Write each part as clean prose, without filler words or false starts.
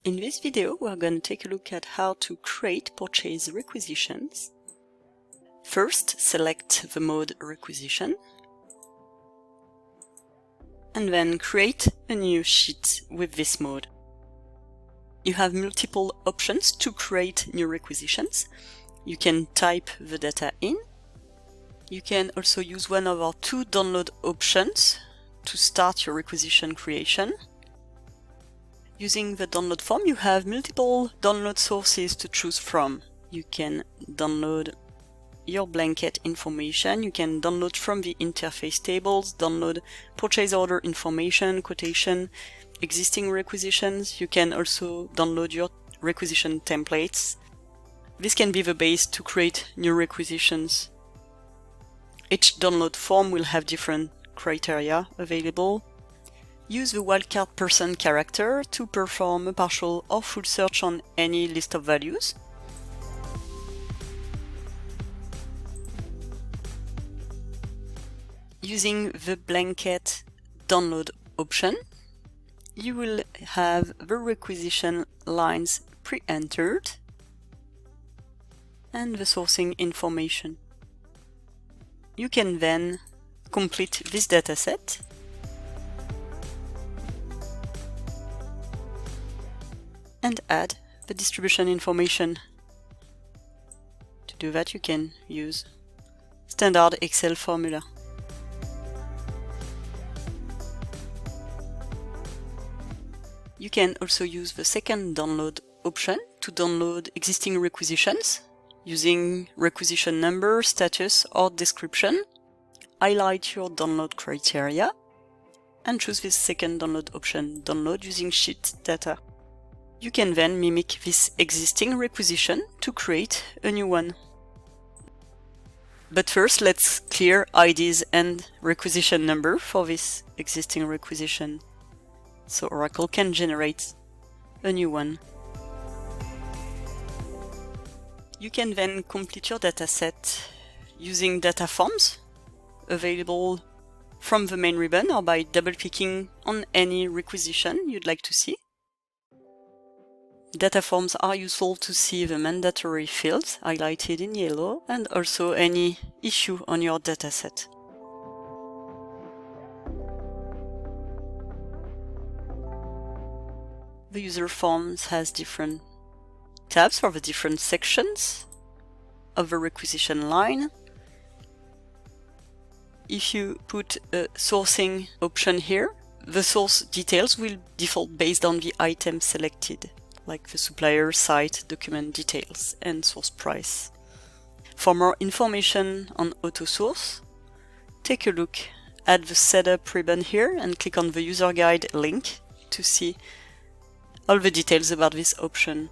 In this video, we're going to take a look at how to create purchase requisitions. First, select the mode requisition, and then create a new sheet with this mode. You have multiple options to create new requisitions. You can type the data in. You can also use one of our two download options to start your requisition creation. Using the download form, you have multiple download sources to choose from. You can download your blanket information, you can download from the interface tables, download purchase order information, quotation, existing requisitions. You can also download your requisition templates. This can be the base to create new requisitions. Each download form will have different criteria available. Use the wildcard person character to perform a partial or full search on any list of values. Using the blanket download option, you will have the requisition lines pre-entered and the sourcing information. You can then complete this dataset and add the distribution information. To do that, you can use standard Excel formula. You can also use the second download option to download existing requisitions using requisition number, status, or description. Highlight your download criteria and choose this second download option, download using sheet data. You can then mimic this existing requisition to create a new one. But first, let's clear IDs and requisition number for this existing requisition, so Oracle can generate a new one. You can then complete your dataset using data forms available from the main ribbon or by double-clicking on any requisition you'd like to see. Data forms are useful to see the mandatory fields highlighted in yellow and also any issue on your dataset. The user forms has different tabs for the different sections of the requisition line. If you put a sourcing option here, the source details will default based on the item selected, like the supplier, site, document details, and source price. For more information on AutoSource, take a look at the setup ribbon here and click on the user guide link to see all the details about this option.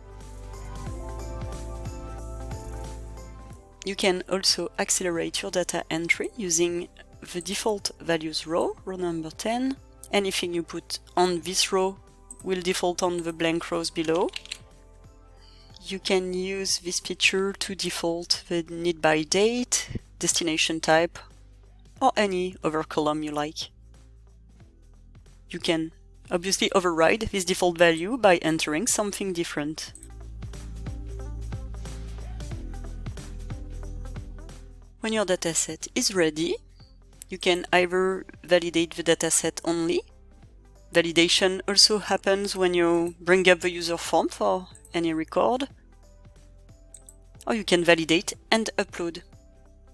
You can also accelerate your data entry using the default values row number 10. Anything you put on this row will default on the blank rows below. You can use this feature to default the need by date, destination type, or any other column you like. You can obviously override this default value by entering something different. When your dataset is ready, you can either validate the dataset only. Validation also happens when you bring up the user form for any record, or you can validate and upload.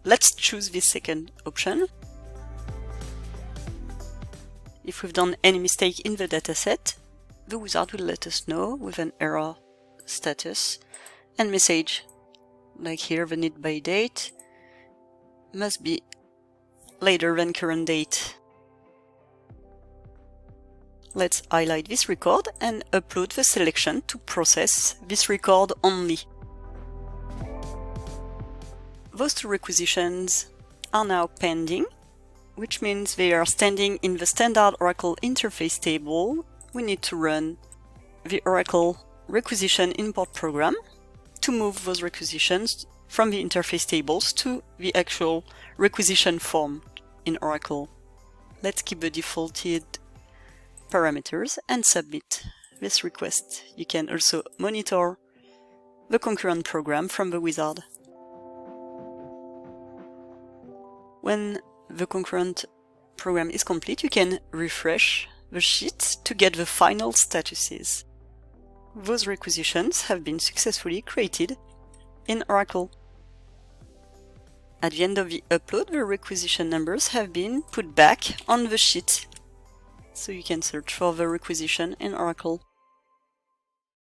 Let's choose this second option. If we've done any mistake in the dataset, the wizard will let us know with an error status and message, like here the need by date must be later than current date. Let's highlight this record and upload the selection to process this record only. Those two requisitions are now pending, which means they are standing in the standard Oracle interface table. We need to run the Oracle requisition import program to move those requisitions from the interface tables to the actual requisition form in Oracle. Let's keep the defaulted parameters and submit this request. You can also monitor the concurrent program from the wizard. When the concurrent program is complete, you can refresh the sheet to get the final statuses. Those requisitions have been successfully created in Oracle. At the end of the upload, the requisition numbers have been put back on the sheet, so you can search for the requisition in Oracle.